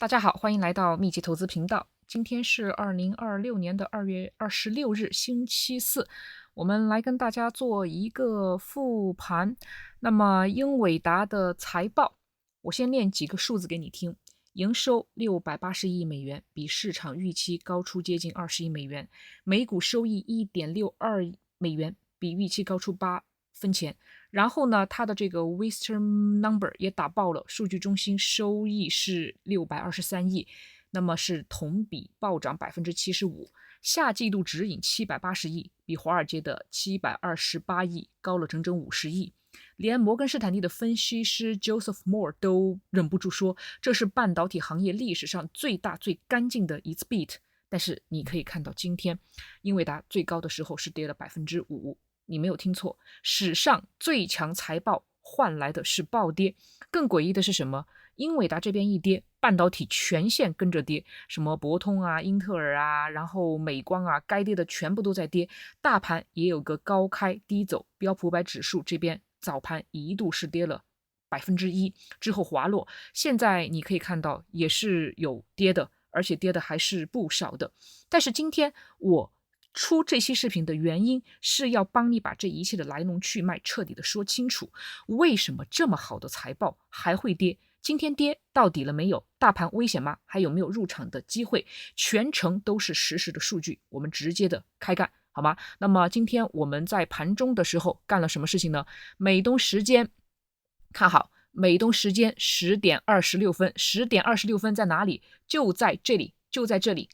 大家好，欢迎来到密集投资频道。今天是2026年的2月26日，星期四。我们来跟大家做一个复盘。那么英伟达的财报，我先念几个数字给你听。营收680亿美元，比市场预期高出接近20亿美元。每股收益1.62美元，比预期高出8分钱。然后呢，它的这个 Western Number 也打爆了，数据中心收益是623亿，那么是同比暴涨75%。下季度指引780亿，比华尔街的728亿高了整整50亿。连摩根士丹利的分析师 Joseph Moore 都忍不住说，这是半导体行业历史上最大最干净的一次 beat。但是你可以看到，今天英伟达最高的时候是跌了5%。你没有听错，史上最强财报换来的是暴跌。更诡异的是什么？英伟达这边一跌，半导体全线跟着跌，什么博通啊、英特尔啊，然后美光啊，该跌的全部都在跌。大盘也有个高开低走，标普500指数这边早盘一度是跌了1%，之后滑落。现在你可以看到也是有跌的，而且跌的还是不少的。但是今天我出这期视频的原因是要帮你把这一切的来龙去脉彻底的说清楚。为什么这么好的财报还会跌？今天跌到底了没有？大盘危险吗？还有没有入场的机会？全程都是实时的数据，我们直接的开干，好吗？那么今天我们在盘中的时候干了什么事情呢？美东时间，看好，美东时间10:26，10:26在哪里？就在这里，就在这里。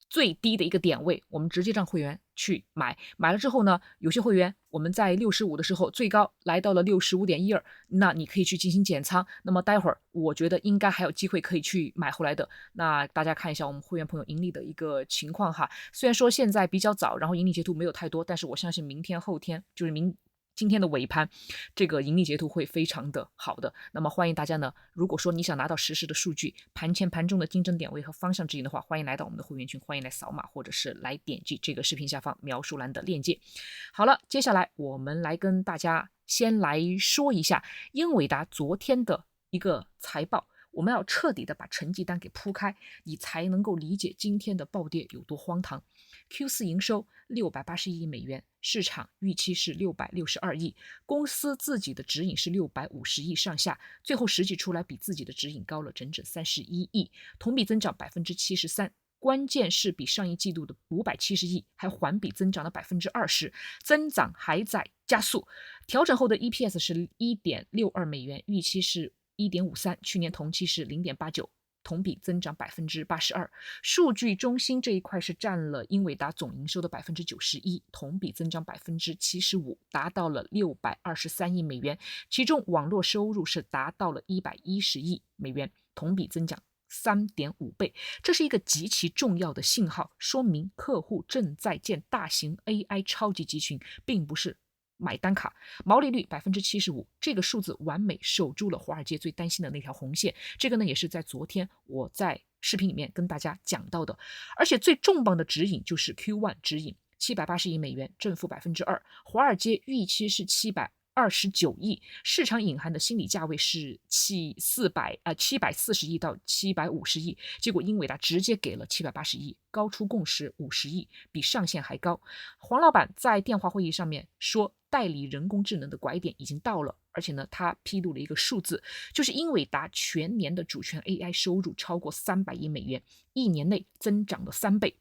最低的一个点位，我们直接让会员去买，买了之后呢，有些会员我们在65的时候最高来到了65.12，那你可以去进行减仓。那么待会儿我觉得应该还有机会可以去买回来的。那大家看一下我们会员朋友盈利的一个情况哈，虽然说现在比较早，然后盈利截图没有太多，但是我相信明天后天就是今天的尾盘，这个盈利截图会非常的好的。那么欢迎大家呢，如果说你想拿到实时的数据，盘前盘中的精准点位和方向指引的话，欢迎来到我们的会员群，欢迎来扫码或者是来点击这个视频下方描述栏的链接。好了，接下来我们来跟大家先来说一下英伟达昨天的一个财报。我们要彻底的把成绩单给铺开，你才能够理解今天的暴跌有多荒唐。Q4 营收680亿美元，市场预期是662亿，公司自己的指引是650亿上下，最后实际出来比自己的指引高了整整31亿，同比增长73%。关键是比上一季度的570亿还环比增长了20%，增长还在加速。调整后的 EPS 是1.62美元，预期是1.53，去年同期是0.89。同比增长82%，数据中心这一块是占了英伟达总营收的91%，同比增长75%，达到了623亿美元。其中网络收入是达到了110亿美元，同比增长3.5倍。这是一个极其重要的信号，说明客户正在建大型 AI 超级集群，并不是买单卡。毛利率75%，这个数字完美守住了华尔街最担心的那条红线。这个呢，也是在昨天我在视频里面跟大家讲到的。而且最重磅的指引就是 Q1 指引780亿美元，正负2%。华尔街预期是729亿，市场隐含的心理价位是740亿到750亿，结果英伟达直接给了780亿，高出共识50亿，比上限还高。黄老板在电话会议上面说，代理人工智能的拐点已经到了，而且呢，他披露了一个数字，就是英伟达全年的主权 AI 收入超过300亿美元，一年内增长了3倍。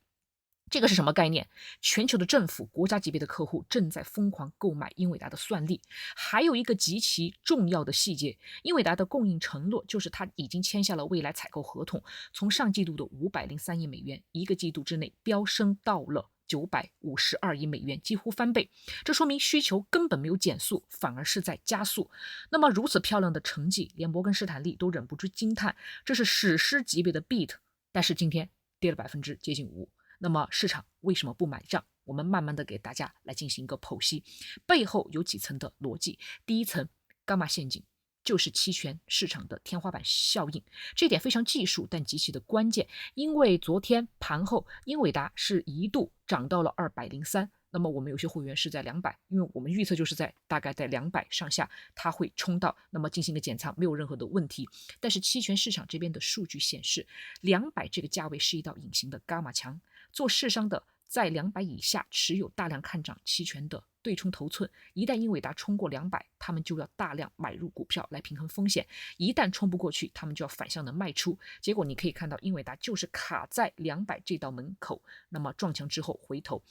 这个是什么概念？全球的政府、国家级别的客户正在疯狂购买英伟达的算力。还有一个极其重要的细节，英伟达的供应承诺就是他已经签下了未来采购合同，从上季度的503亿美元，一个季度之内飙升到了952亿美元，几乎翻倍。这说明需求根本没有减速，反而是在加速。那么如此漂亮的成绩，连摩根士丹利都忍不住惊叹，这是史诗级别的 beat。但是今天跌了接近5%。那么市场为什么不买账？我们慢慢的给大家来进行一个剖析，背后有几层的逻辑。第一层，伽马陷阱，就是期权市场的天花板效应，这点非常技术，但极其的关键。因为昨天盘后，英伟达是一度涨到了203，那么我们有些会员是在200，因为我们预测就是大概在200上下，它会冲到，那么进行一个减仓，没有任何的问题。但是期权市场这边的数据显示，200这个价位是一道隐形的伽马墙，做市商的在200以下持有大量看涨期权的对冲头寸，一旦英伟达冲过200，他们就要大量买入股票来平衡风险，一旦冲不过去，他们就要反向的卖出。结果你可以看到英伟达就是卡在200这道门口，那么撞墙之后回头，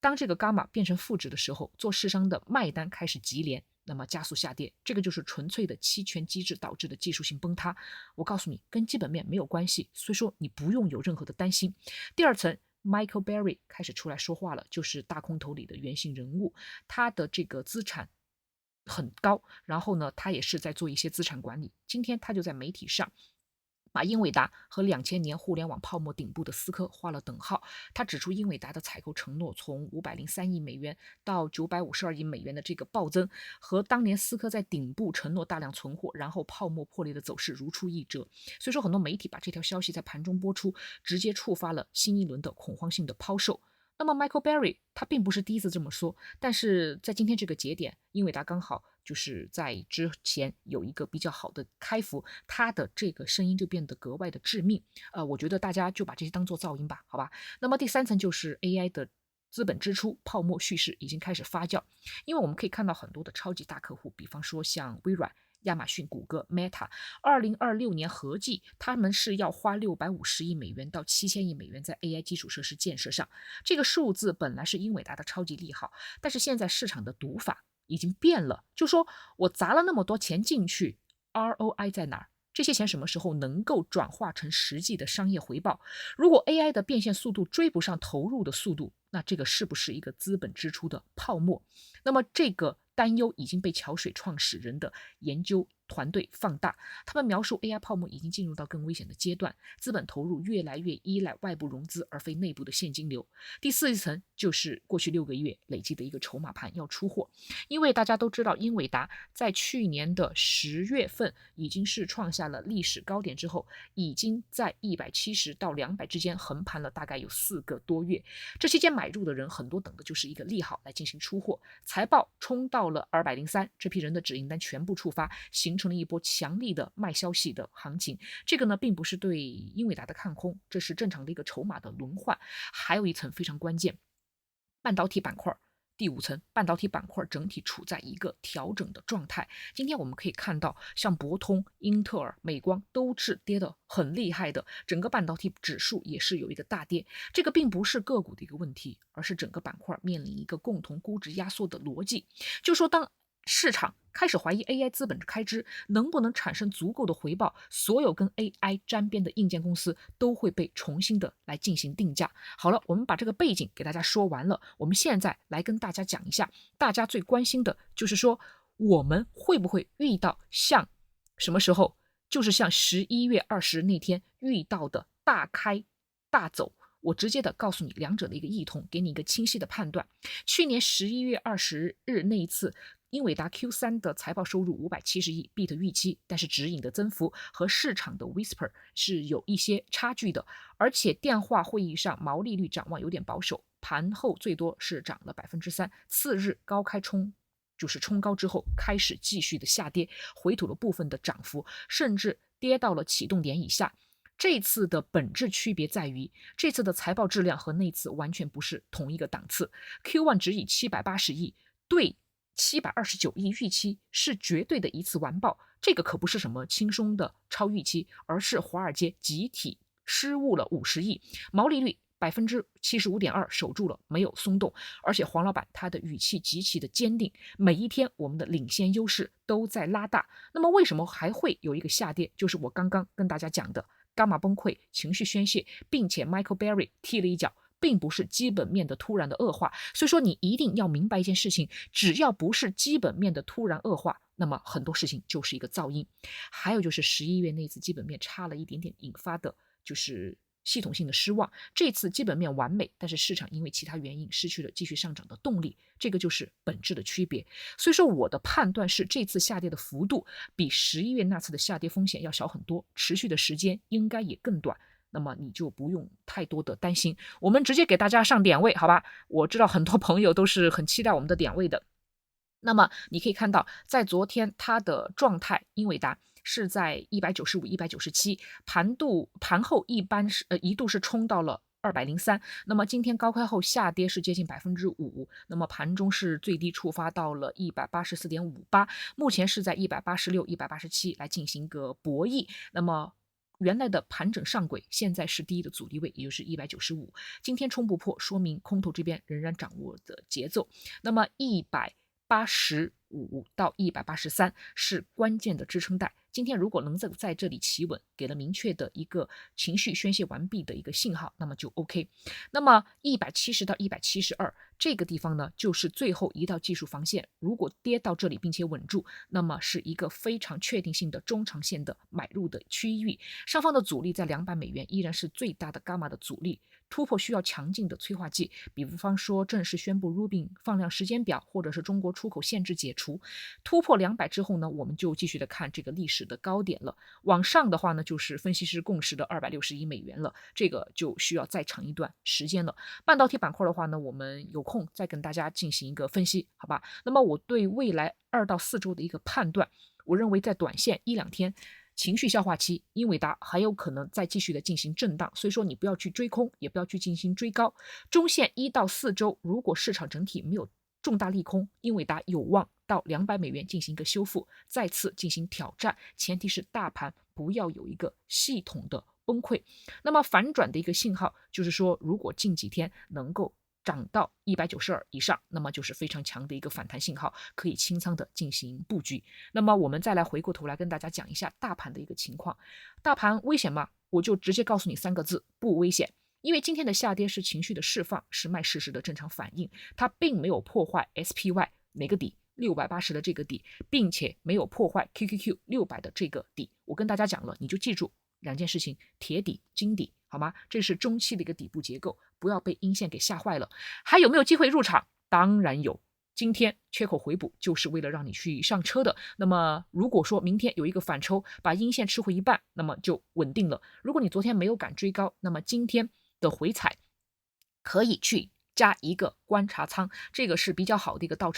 当这个伽马变成负值的时候，做市商的卖单开始急连，那么加速下跌，这个就是纯粹的期权机制导致的技术性崩塌。我告诉你，跟基本面没有关系，所以说你不用有任何的担心。第二层，Michael Berry 开始出来说话了，就是大空头里的原型人物，他的这个资产很高，然后呢，他也是在做一些资产管理。今天他就在媒体上把英伟达和2000年互联网泡沫顶部的思科画了等号。他指出，英伟达的采购承诺从503亿美元到952亿美元的这个暴增，和当年思科在顶部承诺大量存货，然后泡沫破裂的走势如出一辙。所以说，很多媒体把这条消息在盘中播出，直接触发了新一轮的恐慌性的抛售。那么 Michael Berry 他并不是第一次这么说，但是在今天这个节点，英伟达刚好就是在之前有一个比较好的开服，他的这个声音就变得格外的致命。我觉得大家就把这些当做噪音吧，好吧。那么第三层就是 AI 的资本支出泡沫叙事已经开始发酵，因为我们可以看到很多的超级大客户，比方说像微软、亚马逊、谷歌、Meta，2026年合计他们是要花650亿美元到7000亿美元在 AI 基础设施建设上。这个数字本来是英伟达的超级利好，但是现在市场的读法已经变了，就说我砸了那么多钱进去， ROI 在哪儿？这些钱什么时候能够转化成实际的商业回报？如果 AI 的变现速度追不上投入的速度，那这个是不是一个资本支出的泡沫？那么这个担忧已经被桥水创始人的研究团队放大，他们描述 AI 泡沫已经进入到更危险的阶段，资本投入越来越依赖外部融资而非内部的现金流。第四层就是过去6个月累积的一个筹码盘要出货，因为大家都知道英伟达在去年的10月份已经是创下了历史高点之后，已经在170到200之间横盘了大概有4个多月，这期间买入的人很多等的就是一个利好来进行出货，财报冲到了203，这批人的止盈单全部触发，形成了一波强力的卖消息的行情。这个呢并不是对英伟达的看空，这是正常的一个筹码的轮换。还有一层非常关键，半导体板块。第5层，半导体板块整体处在一个调整的状态。今天我们可以看到，像博通、英特尔、美光都是跌得很厉害的，整个半导体指数也是有一个大跌。这个并不是个股的一个问题，而是整个板块面临一个共同估值压缩的逻辑。就说当市场开始怀疑 AI 资本开支能不能产生足够的回报，所有跟 AI 沾边的硬件公司都会被重新的来进行定价。好了，我们把这个背景给大家说完了，我们现在来跟大家讲一下，大家最关心的就是说，我们会不会遇到像什么时候，就是像11月20日那天遇到的大开大走。我直接的告诉你两者的一个异同，给你一个清晰的判断。去年11月20日那一次，英伟达 Q3 的财报收入570亿 ，beat 预期，但是指引的增幅和市场的 whisper 是有一些差距的，而且电话会议上毛利率展望有点保守，盘后最多是涨了3%，次日高开冲高之后开始继续的下跌，回吐了部分的涨幅，甚至跌到了启动点以下。这次的本质区别在于，这次的财报质量和那次完全不是同一个档次。Q1 只以780亿对729亿预期是绝对的一次完爆，这个可不是什么轻松的超预期，而是华尔街集体失误了50亿，毛利率75.2%守住了，没有松动，而且黄老板他的语气极其的坚定，每一天我们的领先优势都在拉大。那么为什么还会有一个下跌？就是我刚刚跟大家讲的，伽马崩溃，情绪宣泄，并且 Michael Berry 踢了一脚，并不是基本面的突然的恶化。所以说你一定要明白一件事情，只要不是基本面的突然恶化，那么很多事情就是一个噪音。还有就是11月那次基本面差了一点点引发的就是系统性的失望，这次基本面完美，但是市场因为其他原因失去了继续上涨的动力，这个就是本质的区别。所以说我的判断是，这次下跌的幅度比11月那次的下跌风险要小很多，持续的时间应该也更短。那么你就不用太多的担心。我们直接给大家上点位，好吧？我知道很多朋友都是很期待我们的点位的。那么你可以看到，在昨天它的状态，英伟达是在195、197，盘后一度是冲到了203，那么今天高开后下跌是接近5%，那么盘中是最低触发到了184.58，目前是在186、187来进行一个博弈。那么原来的盘整上轨，现在是第一的阻力位，也就是195，今天冲不破，说明空头这边仍然掌握的节奏。那么185到183是关键的支撑带，今天如果能在这里企稳，给了明确的一个情绪宣泄完毕的一个信号，那么就 OK。那么170到172这个地方呢，就是最后一道技术防线，如果跌到这里并且稳住，那么是一个非常确定性的中长线的买入的区域，上方的阻力在$200依然是最大的伽马的阻力，突破需要强劲的催化剂，比方说正式宣布 Rubin 放量时间表，或者是中国出口限制解除。突破200之后呢，我们就继续的看这个历史的高点了。往上的话呢，就是分析师共识的$261了，这个就需要再长一段时间了。半导体板块的话呢，我们有空再跟大家进行一个分析，好吧？那么我对未来2到4周的一个判断，我认为在短线1-2天情绪消化期，英伟达还有可能再继续的进行震荡，所以说你不要去追空，也不要去进行追高。中线1到4周，如果市场整体没有重大利空，英伟达有望到$200进行一个修复，再次进行挑战，前提是大盘不要有一个系统的崩溃。那么反转的一个信号就是说，如果近几天能够涨到192以上，那么就是非常强的一个反弹信号，可以清仓的进行布局。那么我们再来回过头来跟大家讲一下大盘的一个情况。大盘危险吗？我就直接告诉你3个字：不危险。因为今天的下跌是情绪的释放，是卖事实的正常反应，它并没有破坏 SPY 哪个底680的这个底，并且没有破坏 QQQ 600的这个底。我跟大家讲了，你就记住2件事情：铁底、金底，好吗？这是中期的一个底部结构，不要被阴线给吓坏了。还有没有机会入场？当然有。今天缺口回补就是为了让你去上车的。那么如果说明天有一个反抽，把阴线吃回一半，那么就稳定了。如果你昨天没有敢追高，那么今天的回踩可以去加一个观察仓，这个是比较好的一个倒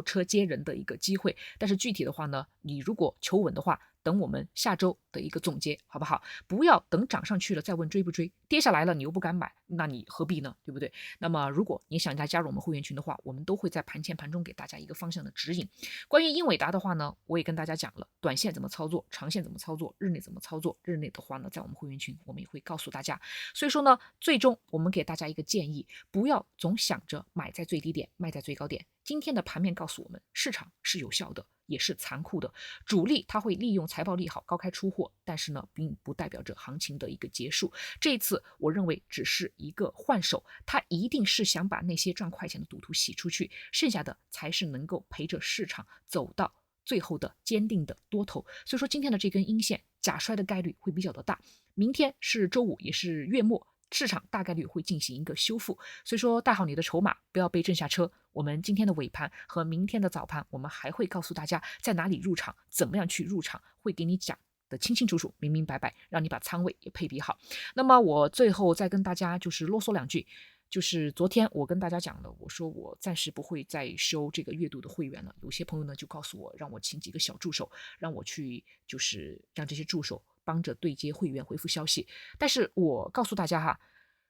车接人的一个机会。但是具体的话呢，你如果求稳的话，等我们下周的一个总结，好不好？不要等涨上去了再问追不追，跌下来了你又不敢买，那你何必呢？对不对？那么如果你想加入我们会员群的话，我们都会在盘前盘中给大家一个方向的指引。关于英伟达的话呢，我也跟大家讲了，短线怎么操作，长线怎么操作，日内怎么操作。日内的话呢，在我们会员群我们也会告诉大家。所以说呢，最终我们给大家一个建议，不要总想着买在最低点，卖在最高点。今天的盘面告诉我们，市场是有效的，也是残酷的。主力它会利用财报利好高开出货，但是呢，并不代表着行情的一个结束。这一次我认为只是一个换手，它一定是想把那些赚快钱的赌徒洗出去，剩下的才是能够陪着市场走到最后的坚定的多头。所以说今天的这根阴线假摔的概率会比较的大。明天是周五，也是月末，市场大概率会进行一个修复，所以说带好你的筹码，不要被震下车。我们今天的尾盘和明天的早盘，我们还会告诉大家在哪里入场，怎么样去入场，会给你讲的清清楚楚、明明白白，让你把仓位也配比好。那么我最后再跟大家就是啰嗦2句，就是昨天我跟大家讲了，我说我暂时不会再收这个月度的会员了。有些朋友呢就告诉我，让我请几个小助手，让我去就是让这些助手帮着对接会员回复消息。但是我告诉大家哈，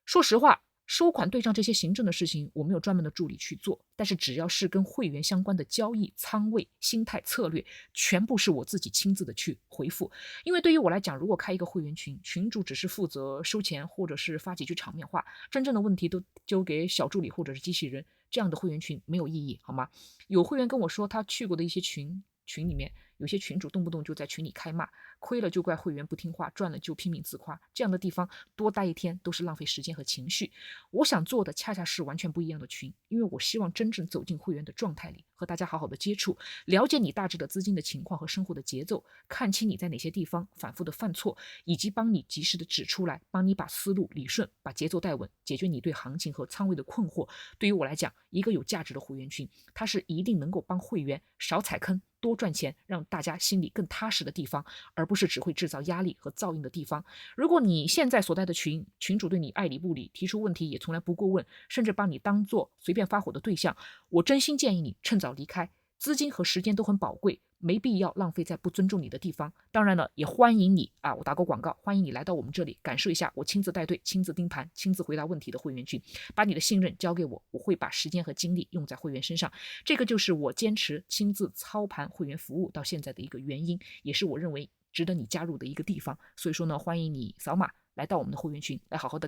说实话，收款对账这些行政的事情，我没有专门的助理去做。但是只要是跟会员相关的交易、仓位、心态、策略，全部是我自己亲自的去回复。因为对于我来讲，如果开一个会员群，群主只是负责收钱或者是发几句场面话，真正的问题都丢给小助理或者是机器人，这样的会员群没有意义，好吗？有会员跟我说，他去过的一些群里面，有些群主动不动就在群里开骂，亏了就怪会员不听话，赚了就拼命自夸，这样的地方多待一天都是浪费时间和情绪。我想做的恰恰是完全不一样的群，因为我希望真正走进会员的状态里，和大家好好的接触，了解你大致的资金的情况和生活的节奏，看清你在哪些地方反复的犯错，以及帮你及时的指出来，帮你把思路理顺，把节奏带稳，解决你对行情和仓位的困惑。对于我来讲，一个有价值的会员群，它是一定能够帮会员少踩坑，多赚钱，让大家心里更踏实的地方，而不不是只会制造压力和噪音的地方。如果你现在所在的群主对你爱理不理，提出问题也从来不过问，甚至把你当做随便发火的对象，我真心建议你趁早离开。资金和时间都很宝贵，没必要浪费在不尊重你的地方。当然了，也欢迎你我打个广告，欢迎你来到我们这里，感受一下我亲自带队、亲自盯盘、亲自回答问题的会员群。把你的信任交给我，我会把时间和精力用在会员身上。这个就是我坚持亲自操盘会员服务到现在的一个原因，也是我认为值得你加入的一个地方。所以说呢，欢迎你扫码来到我们的会员群，来好好的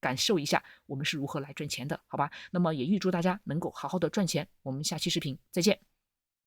感受一下我们是如何来赚钱的，好吧？那么也预祝大家能够好好的赚钱。我们下期视频再见。